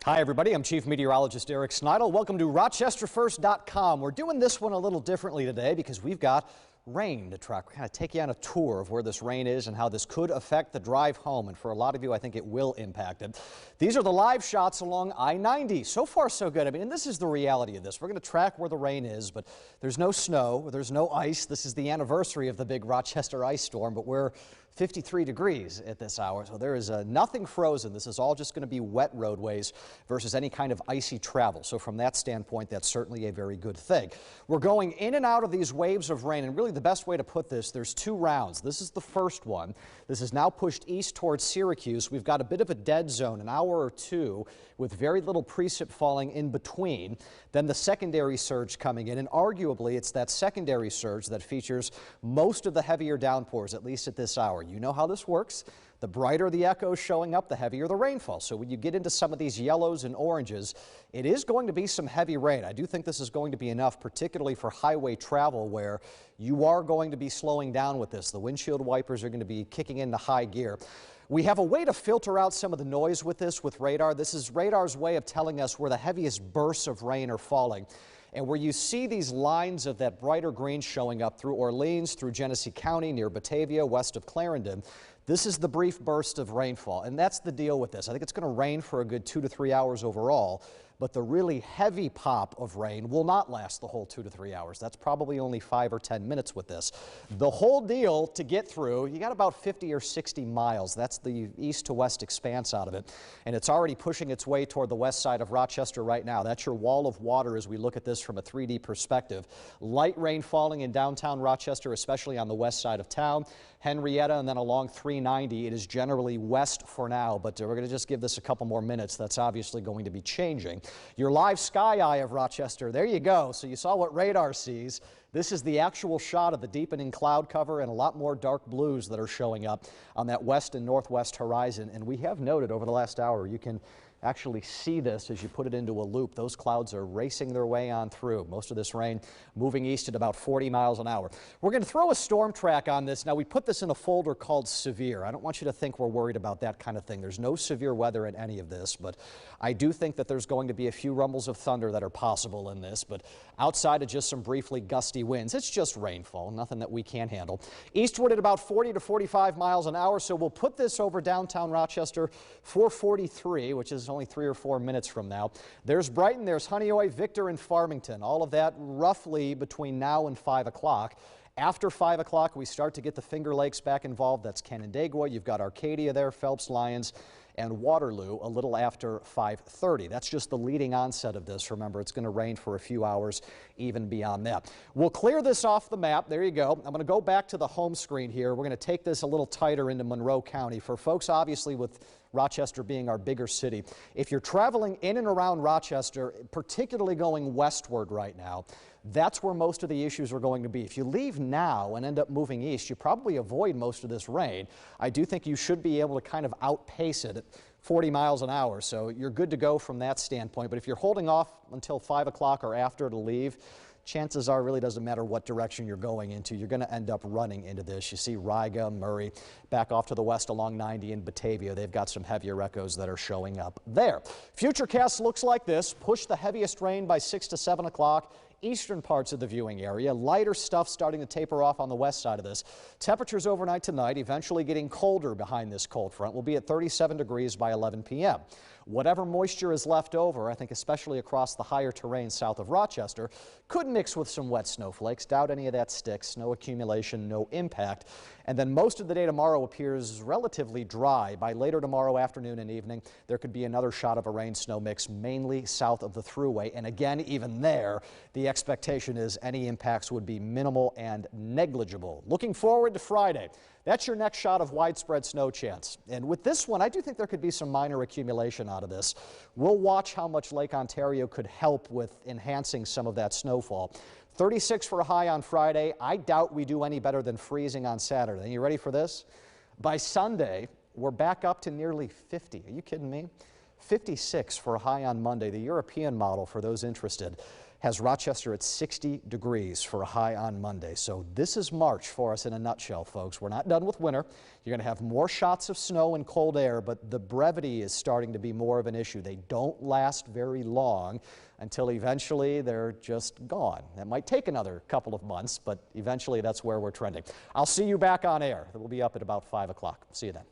Hi, everybody. I'm Chief Meteorologist Eric Snidel. Welcome to RochesterFirst.com. We're doing this one a little differently today because we've got rain to track. We're going to take you on a tour of where this rain is and how this could affect the drive home. And for a lot of you, I think it will impact it. These are the live shots along I-90. So far, so good. I mean, and this is the reality of this. We're going to track where the rain is, but there's no snow. There's no ice. This is the anniversary of the big Rochester ice storm, but we're 53 degrees at this hour, so there is nothing frozen. This is all just going to be wet roadways versus any kind of icy travel. So from that standpoint, that's certainly a very good thing. We're going in and out of these waves of rain, and really the best way to put this, there's two rounds. This is the first one. This is now pushed east towards Syracuse. We've got a bit of a dead zone, an hour or two, with very little precip falling in between. Then the secondary surge coming in, and arguably it's that secondary surge that features most of the heavier downpours, at least at this hour. You know how this works. The brighter the echoes showing up, the heavier the rainfall. So when you get into some of these yellows and oranges, it is going to be some heavy rain. I do think this is going to be enough, particularly for highway travel where you are going to be slowing down with this. The windshield wipers are going to be kicking into high gear. We have a way to filter out some of the noise with this with radar. This is radar's way of telling us where the heaviest bursts of rain are falling. And where you see these lines of that brighter green showing up through Orleans, through Genesee County, near Batavia, west of Clarendon, this is the brief burst of rainfall. And that's the deal with this. I think it's going to rain for a good 2 to 3 hours overall, but the really heavy pop of rain will not last the whole 2 to 3 hours. That's probably only 5 or 10 minutes with this. The whole deal to get through, you got about 50 or 60 miles. That's the east to west expanse out of it. And it's already pushing its way toward the west side of Rochester right now. That's your wall of water as we look at this from a 3D perspective. Light rain falling in downtown Rochester, especially on the west side of town. Henrietta and then along 390. It is generally west for now, but we're going to just give this a couple more minutes. That's obviously going to be changing. Your live sky eye of Rochester, there you go. So you saw what radar sees. This is the actual shot of the deepening cloud cover and a lot more dark blues that are showing up on that west and northwest horizon. And we have noted over the last hour, you can actually see this as you put it into a loop. Those clouds are racing their way on through. Most of this rain moving east at about 40 miles an hour. We're going to throw a storm track on this. Now, we put this in a folder called severe. I don't want you to think we're worried about that kind of thing. There's no severe weather in any of this, but I do think that there's going to be a few rumbles of thunder that are possible in this, but outside of just some briefly gusty winds, it's just rainfall, nothing that we can't handle. Eastward at about 40 to 45 miles an hour, so we'll put this over downtown Rochester 443, which is only 3 or 4 minutes from now. There's Brighton, there's Honeoye, Victor, and Farmington. All of that roughly between now and 5 o'clock. After 5 o'clock, we start to get the Finger Lakes back involved. That's Canandaigua. You've got Arcadia there, Phelps, Lyons, and Waterloo a little after 5:30. That's just the leading onset of this. Remember, it's going to rain for a few hours even beyond that. We'll clear this off the map. There you go. I'm going to go back to the home screen here. We're going to take this a little tighter into Monroe County. For folks, obviously, with Rochester being our bigger city, if you're traveling in and around Rochester, particularly going westward right now, that's where most of the issues are going to be. If you leave now and end up moving east, you probably avoid most of this rain. I do think you should be able to kind of outpace it at 40 miles an hour, so you're good to go from that standpoint. But if you're holding off until 5 o'clock or after to leave, chances are it really doesn't matter what direction you're going into. You're going to end up running into this. You see Riga, Murray, back off to the west along 90 in Batavia. They've got some heavier echoes that are showing up there. Futurecast looks like this. Push the heaviest rain by 6 to 7 o'clock. Eastern parts of the viewing area. Lighter stuff starting to taper off on the west side of this. Temperatures overnight tonight, eventually getting colder behind this cold front. We'll be at 37 degrees by 11 p.m. Whatever moisture is left over, I think especially across the higher terrain south of Rochester, could mix with some wet snowflakes. Doubt any of that sticks. No accumulation, no impact. And then most of the day tomorrow appears relatively dry. By later tomorrow afternoon and evening, there could be another shot of a rain-snow mix, mainly south of the Thruway. And again, even there, the expectation is any impacts would be minimal and negligible. Looking forward to Friday. That's your next shot of widespread snow chance. And with this one, I do think there could be some minor accumulation out of this. We'll watch how much Lake Ontario could help with enhancing some of that snowfall. 36 for a high on Friday. I doubt we do any better than freezing on Saturday. You ready for this? By Sunday, we're back up to nearly 50. Are you kidding me? 56 for a high on Monday, the European model for those interested. has Rochester at 60 degrees for a high on Monday. So this is March for us in a nutshell, folks. We're not done with winter. You're going to have more shots of snow and cold air, but the brevity is starting to be more of an issue. They don't last very long until eventually they're just gone. That might take another couple of months, but eventually that's where we're trending. I'll see you back on air. We'll be up at about 5 o'clock. See you then.